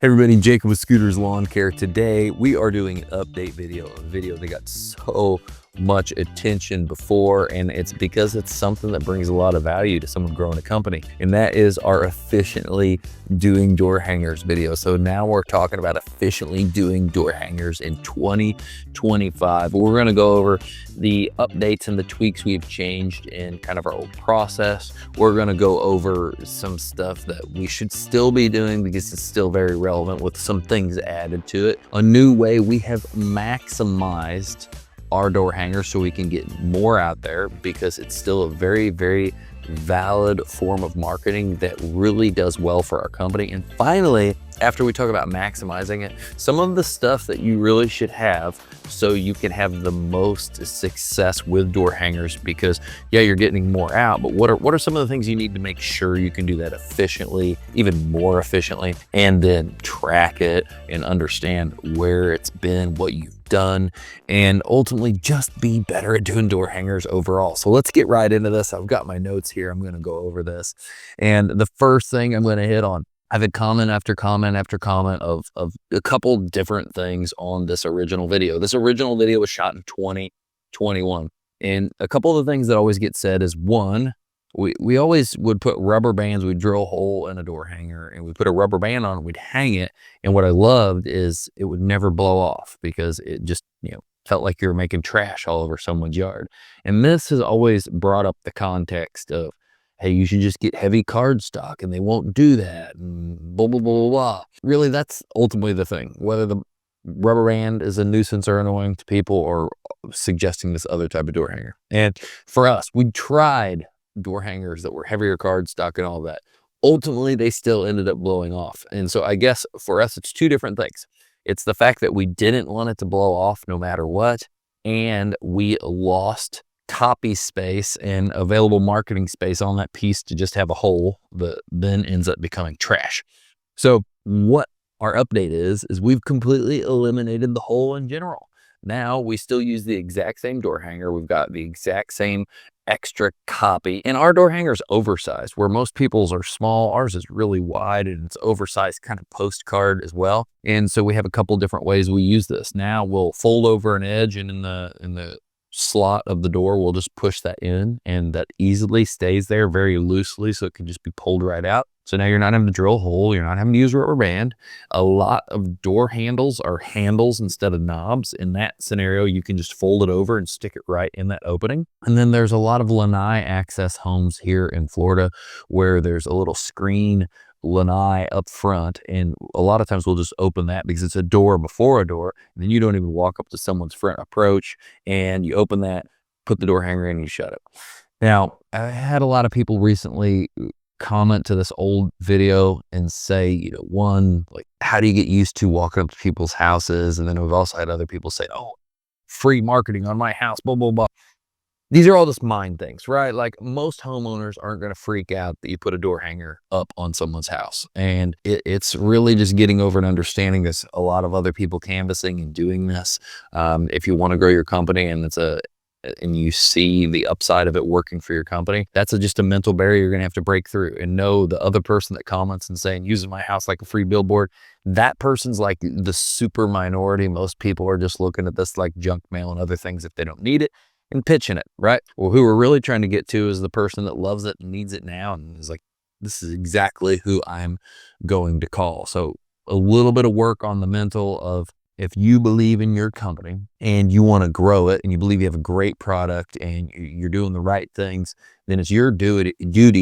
Hey everybody, Jacob with Scooters Lawn Care. Today we are doing an update video, a video that got so much attention before, and it's because it's something that brings a lot of value to someone growing a company, and that is our efficiently doing door hangers video. So now we're talking about efficiently doing door hangers in 2025. We're going to go over the updates and the tweaks we've changed in kind of our old process. We're going to go over some stuff that we should still be doing because it's still very relevant with some things added to it. A new way we have maximized our door hangers so we can get more out there, because it's still a very, very valid form of marketing that really does well for our company. And finally, after we talk about maximizing it, some of the stuff that you really should have so you can have the most success with door hangers, because yeah, you're getting more out, but what are some of the things you need to make sure you can do that efficiently, even more efficiently, and then track it and understand where it's been, what you've done, and ultimately just be better at doing door hangers overall. So let's get right into this. I've got my notes here. I'm going to go over this. And the first thing I'm going to hit on, I've had comment after comment after comment of a couple different things on this original video. This original video was shot in 2021. And a couple of the things that always get said is, one, we always would put rubber bands, we'd drill a hole in a door hanger and we put a rubber band on it, we'd hang it. And what I loved is it would never blow off, because it just, felt like you were making trash all over someone's yard. And this has always brought up the context of, hey, you should just get heavy cardstock, and they won't do that, and blah, blah, blah, blah, blah. Really, that's ultimately the thing. Whether the rubber band is a nuisance or annoying to people, or suggesting this other type of door hanger. And for us, we tried door hangers that were heavier cardstock and all that. Ultimately, they still ended up blowing off. And so I guess for us, it's two different things. It's the fact that we didn't want it to blow off no matter what, and we lost copy space and available marketing space on that piece to just have a hole that then ends up becoming trash. So what our update is we've completely eliminated the hole in general. Now we still use the exact same door hanger. We've got the exact same extra copy, and our door hanger is oversized, where most people's are small. Ours is really wide, and it's oversized kind of postcard as well. And so we have a couple different ways we use this. Now we'll fold over an edge, and in the slot of the door, we'll just push that in, and that easily stays there very loosely, so it can just be pulled right out. So now you're not having to drill a hole, you're not having to use a rubber band. A lot of door handles are handles instead of knobs. In that scenario, you can just fold it over and stick it right in that opening. And then there's a lot of lanai access homes here in Florida where there's a little screen lanai up front, and a lot of times we'll just open that because it's a door before a door, and then you don't even walk up to someone's front approach, and you open that, put the door hanger in, and you shut it. Now, I had a lot of people recently comment to this old video and say, one, like, how do you get used to walking up to people's houses? And then we've also had other people say, oh, free marketing on my house, blah, blah, blah. These are all just mind things, right? Like, most homeowners aren't going to freak out that you put a door hanger up on someone's house. And it's really just getting over and understanding there's a lot of other people canvassing and doing this. If you want to grow your company and you see the upside of it working for your company, that's just a mental barrier you're going to have to break through, and know the other person that comments and saying, using my house like a free billboard, that person's like the super minority. Most people are just looking at this like junk mail and other things if they don't need it, and pitching it, right? Well, who we're really trying to get to is the person that loves it and needs it now, and is like, this is exactly who I'm going to call. So a little bit of work on the mental of, if you believe in your company and you want to grow it, and you believe you have a great product and you're doing the right things, then it's your duty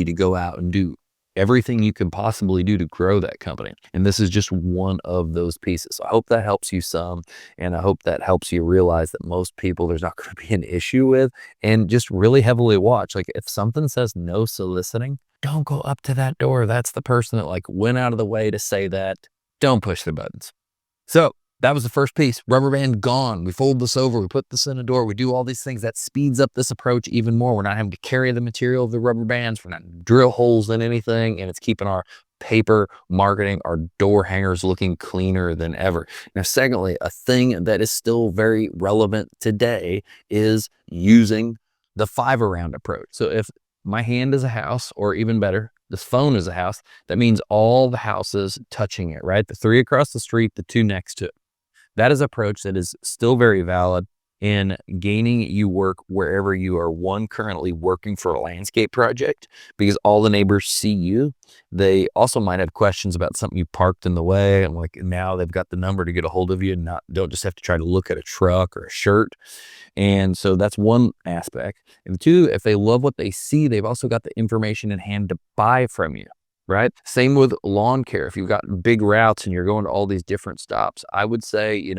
to go out and do everything you can possibly do to grow that company. And this is just one of those pieces. So I hope that helps you some, and I hope that helps you realize that most people there's not going to be an issue with, and just really heavily watch. Like, if something says no soliciting, don't go up to that door. That's the person that like went out of the way to say that. Don't push the buttons. So that was the first piece. Rubber band gone. We fold this over. We put this in a door. We do all these things. That speeds up this approach even more. We're not having to carry the material of the rubber bands. We're not drill holes in anything. And it's keeping our paper marketing, our door hangers looking cleaner than ever. Now, secondly, a thing that is still very relevant today is using the 5-around approach. So if my hand is a house, or even better, this phone is a house, that means all the houses touching it, right? The 3 across the street, the 2 next to it. That is an approach that is still very valid in gaining you work wherever you are, one, currently working for a landscape project, because all the neighbors see you. They also might have questions about something you parked in the way, and like now they've got the number to get a hold of you and don't just have to try to look at a truck or a shirt. And so that's one aspect. And two, if they love what they see, they've also got the information in hand to buy from you. Right? Same with lawn care. If you've got big routes and you're going to all these different stops, I would say,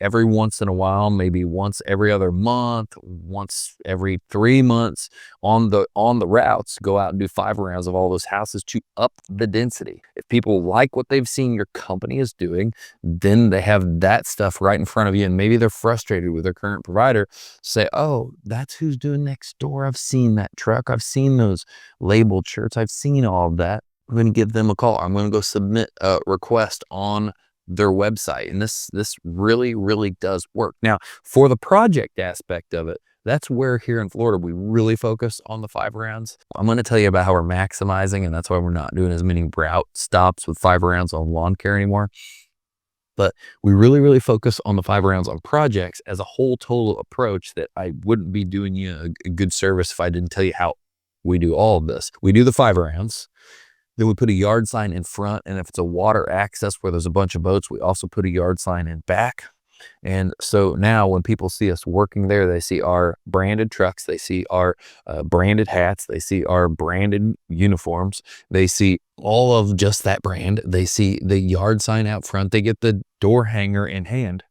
every once in a while, maybe once every other month, once every 3 months on the routes, go out and do 5 rounds of all those houses to up the density. If people like what they've seen your company is doing, then they have that stuff right in front of you, and maybe they're frustrated with their current provider. Say, oh, that's who's doing next door. I've seen that truck. I've seen those labeled shirts. I've seen all of that. I'm going to give them a call. I'm going to go submit a request on their website. And this really, really does work. Now, for the project aspect of it, that's where here in Florida, we really focus on the 5 rounds. I'm going to tell you about how we're maximizing, and that's why we're not doing as many route stops with 5 rounds on lawn care anymore. But we really, really focus on the 5 rounds on projects as a whole total approach that I wouldn't be doing you a good service if I didn't tell you how we do all of this. We do the 5 rounds. Then we put a yard sign in front, and if it's a water access where there's a bunch of boats, we also put a yard sign in back. And so now when people see us working there, they see our branded trucks, they see our branded hats, they see our branded uniforms, they see all of just that brand, they see the yard sign out front, they get the door hanger in hand.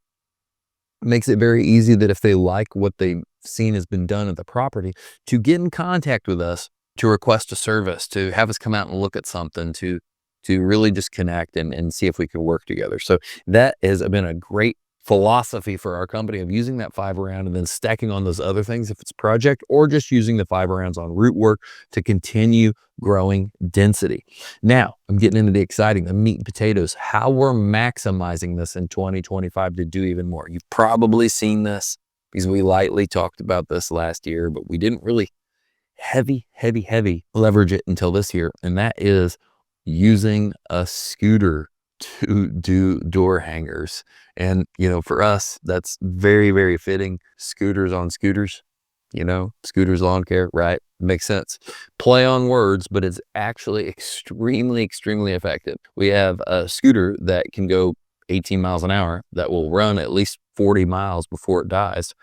It makes it very easy that if they like what they've seen has been done at the property, to get in contact with us, to request a service, to have us come out and look at something, to really just connect and see if we can work together. So that has been a great philosophy for our company of using that 5 round and then stacking on those other things if it's project, or just using the 5 rounds on root work to continue growing density. Now I'm getting into the exciting, the meat and potatoes, how we're maximizing this in 2025 to do even more. You've probably seen this because we lightly talked about this last year, but we didn't really heavy leverage it until this year, and that is using a scooter to do door hangers. And for us, that's very, very fitting. Scooters on scooters, scooters lawn care, right? Makes sense. Play on words, but it's actually extremely effective. We have a scooter that can go 18 miles an hour that will run at least 40 miles before it dies.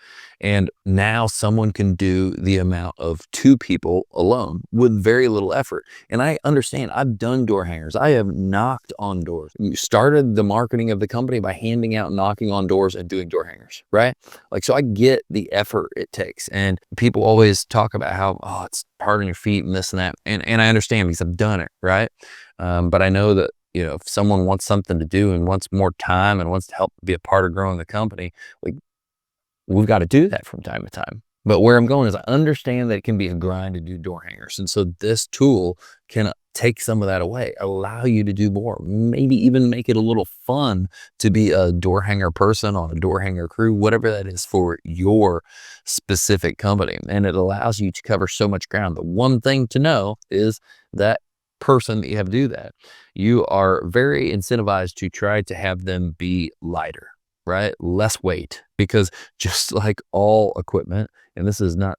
And now someone can do the amount of 2 people alone with very little effort. And I understand, I've done door hangers. I have knocked on doors. You started the marketing of the company by handing out, knocking on doors and doing door hangers, right? So I get the effort it takes. And people always talk about how, oh, it's hard on your feet and this and that. And I understand because I've done it, right? But I know that if someone wants something to do and wants more time and wants to help be a part of growing the company, we've got to do that from time to time. But where I'm going is I understand that it can be a grind to do door hangers. And so this tool can take some of that away, allow you to do more, maybe even make it a little fun to be a door hanger person on a door hanger crew, whatever that is for your specific company. And it allows you to cover so much ground. The one thing to know is that person that you have do that, you are very incentivized to try to have them be lighter, right? Less weight, because just like all equipment, and this is not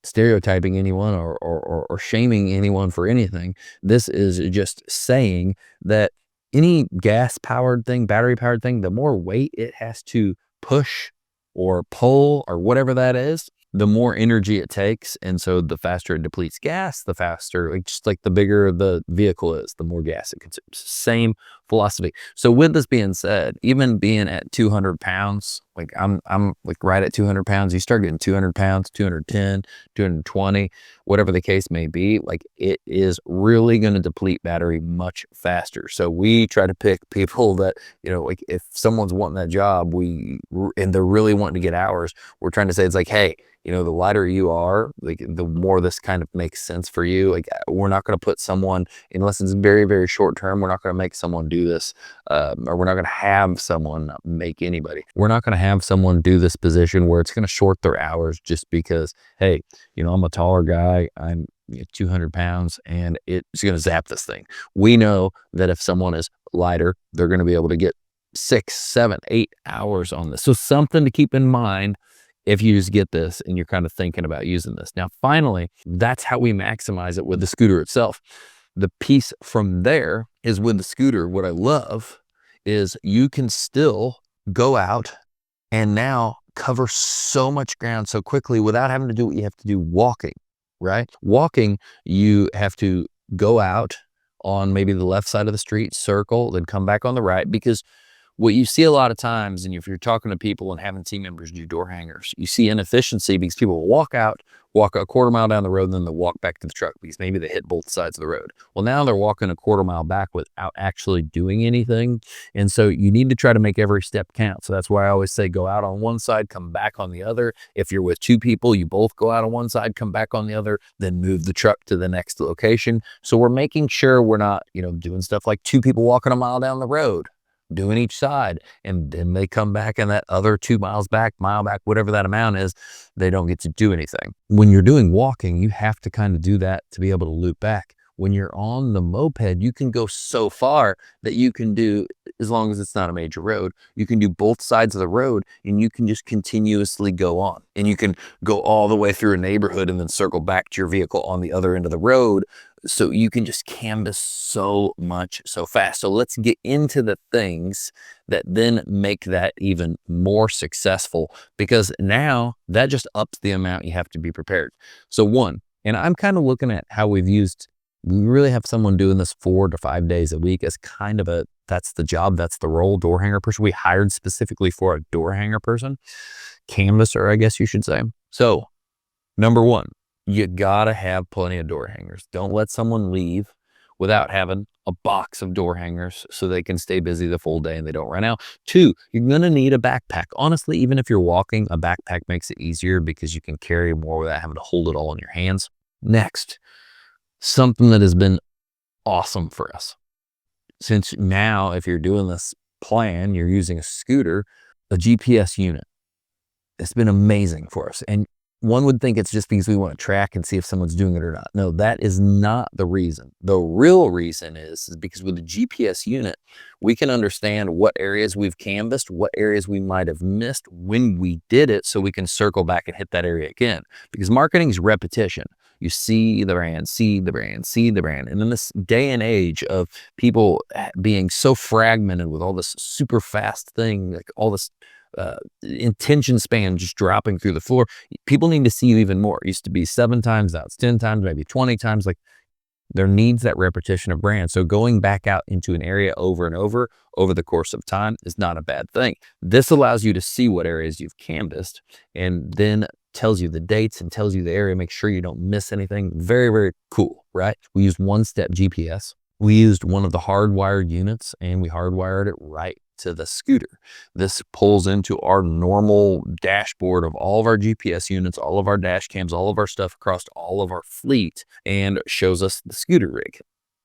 stereotyping anyone or shaming anyone for anything, this is just saying that any gas-powered thing, battery-powered thing, the more weight it has to push or pull or whatever that is, the more energy it takes. And so the faster it depletes gas, the faster, just like the bigger the vehicle is, the more gas it consumes. Same philosophy. So with this being said, even being at 200 pounds, I'm right at 200 pounds, you start getting 200 pounds, 210, 220, whatever the case may be, it is really going to deplete battery much faster. So we try to pick people that, if someone's wanting that job, and they're really wanting to get hours, we're trying to say, it's hey, the lighter you are, the more this kind of makes sense for you. We're not going to put someone, unless it's very, very short term, we're not going to make someone do do this, or we're not going to have someone, not make anybody. We're not going to have someone do this position where it's going to short their hours just because, hey, I'm a taller guy, I'm 200 pounds, and it's going to zap this thing. We know that if someone is lighter, they're going to be able to get 6, 7, 8 hours on this. So something to keep in mind if you just get this and you're kind of thinking about using this. Now, finally, that's how we maximize it with the scooter itself. The piece from there is with the scooter. What I love is you can still go out and now cover so much ground so quickly without having to do what you have to do walking, right? Walking, you have to go out on maybe the left side of the street, circle, then come back on the right, because what you see a lot of times, and if you're talking to people and having team members do door hangers, you see inefficiency because people will walk out, walk a quarter mile down the road, and then they'll walk back to the truck because maybe they hit both sides of the road. Well, now they're walking a quarter mile back without actually doing anything. And so you need to try to make every step count. So that's why I always say go out on one side, come back on the other. If you're with two people, you both go out on one side, come back on the other, then move the truck to the next location. So we're making sure we're not, doing stuff like two people walking a mile down the road, doing each side, and then they come back and that other 2 miles back, mile back, whatever that amount is, they don't get to do anything. When you're doing walking, you have to kind of do that to be able to loop back. When you're on the moped, you can go so far that you can do, as long as it's not a major road, you can do both sides of the road and you can just continuously go on. And you can go all the way through a neighborhood and then circle back to your vehicle on the other end of the road. So you can just canvas so much so fast. So let's get into the things that then make that even more successful, because now that just ups the amount you have to be prepared. So one, and I'm kind of looking at how we really have someone doing this 4 to 5 days a week as kind of that's the job, that's the role, door hanger person. We hired specifically for a door hanger person, canvasser, I guess you should say. So number one, you gotta have plenty of door hangers. Don't let someone leave without having a box of door hangers so they can stay busy the full day and they don't run out. 2, you're gonna need a backpack. Honestly, even if you're walking, a backpack makes it easier because you can carry more without having to hold it all in your hands. Next, something that has been awesome for us. Since now, if you're doing this plan, you're using a scooter, a GPS unit. It's been amazing for us. And one would think it's just because we want to track and see if someone's doing it or not. No, that is not the reason. The real reason is because with the GPS unit, we can understand what areas we've canvassed, what areas we might have missed when we did it, so we can circle back and hit that area again. Because marketing is repetition. You see the brand, see the brand, see the brand. And in this day and age of people being so fragmented with all this super fast thing, like all this intention span just dropping through the floor, people need to see you even more. It used to be 7 times, now it's 10 times, maybe 20 times. Like, there needs that repetition of brand. So going back out into an area over and over the course of time is not a bad thing. This allows you to see what areas you've canvassed and then tells you the dates and tells you the area. Make sure you don't miss anything. Very, very cool, right? We used one-step GPS. We used one of the hardwired units and we hardwired it right to the scooter. This pulls into our normal dashboard of all of our GPS units, all of our dash cams, all of our stuff across all of our fleet, and shows us the scooter rig.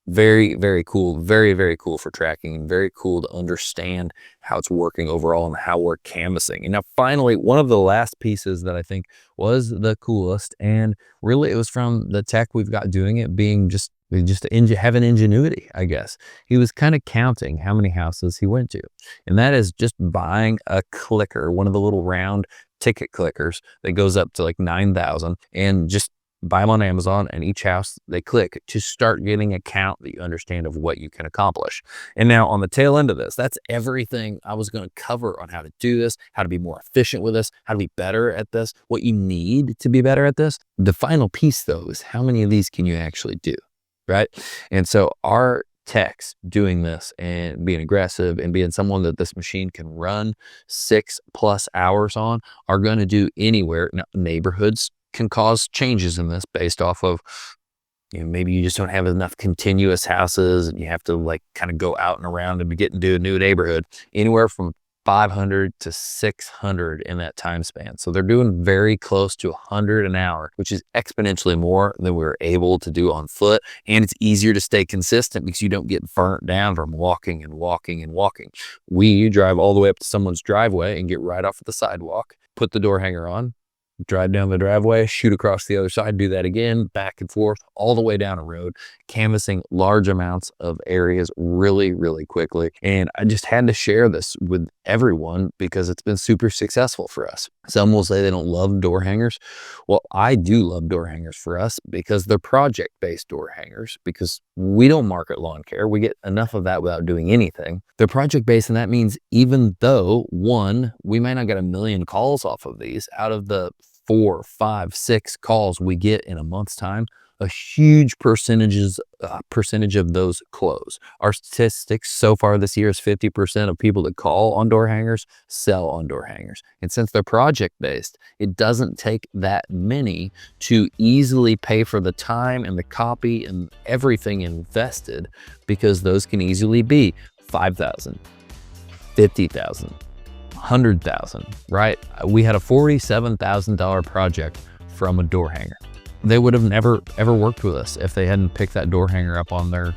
Very, very cool. Very, very cool for tracking, and very cool to understand how it's working overall and how we're canvassing. And now finally, one of the last pieces that I think was the coolest, and really it was from the tech we've got doing it, being just having ingenuity, I guess. He was kind of counting how many houses he went to. And that is just buying a clicker, one of the little round ticket clickers that goes up to like 9,000, and just buy them on Amazon, and each house they click to start getting a count that you understand of what you can accomplish. And now on the tail end of this, that's everything I was going to cover on how to do this, how to be more efficient with this, how to be better at this, what you need to be better at this. The final piece though is how many of these can you actually do? Right? And so our techs doing this and being aggressive and being someone that this machine can run 6+ hours on are going to do anywhere. Now, neighborhoods can cause changes in this based off of, maybe you just don't have enough continuous houses and you have to like kind of go out and around and get into a new neighborhood. Anywhere from 500 to 600 in that time span. So they're doing very close to 100 an hour, which is exponentially more than we were able to do on foot. And it's easier to stay consistent because you don't get burnt down from walking and walking and walking. We drive all the way up to someone's driveway and get right off of the sidewalk, put the door hanger on, drive down the driveway, shoot across the other side, do that again, back and forth, all the way down a road, canvassing large amounts of areas really, really quickly. And I just had to share this with everyone because it's been super successful for us. Some will say they don't love door hangers. Well, I do love door hangers for us because they're project-based door hangers, because we don't market lawn care. We get enough of that without doing anything. They're project-based, and that means even though, one, we may not get 1 million calls off of these, out of the 4, 5, 6 calls we get in a month's time, a huge percentage of those close. Our statistics so far this year is 50% of people that call on door hangers sell on door hangers. And since they're project-based, it doesn't take that many to easily pay for the time and the copy and everything invested, because those can easily be $5,000, $50,000, $100,000, right? We had a $47,000 project from a door hanger. They would have never ever worked with us if they hadn't picked that door hanger up on their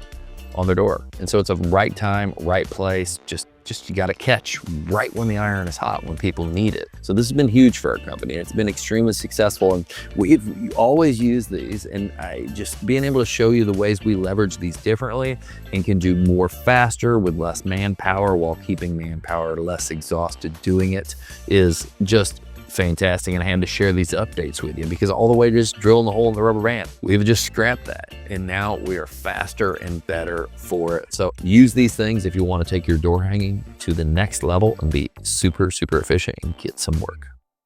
door. And so it's a right time, right place. Just you got to catch right when the iron is hot, when people need it. So this has been huge for our company. It's been extremely successful, and we've always used these. And I just being able to show you the ways we leverage these differently and can do more faster with less manpower while keeping manpower less exhausted doing it is just fantastic. And I had to share these updates with you because all the way to just drilling the hole in the rubber band, we've just scrapped that, and now we are faster and better for it. So use these things if you want to take your door hanging to the next level and be super, super efficient and get some work.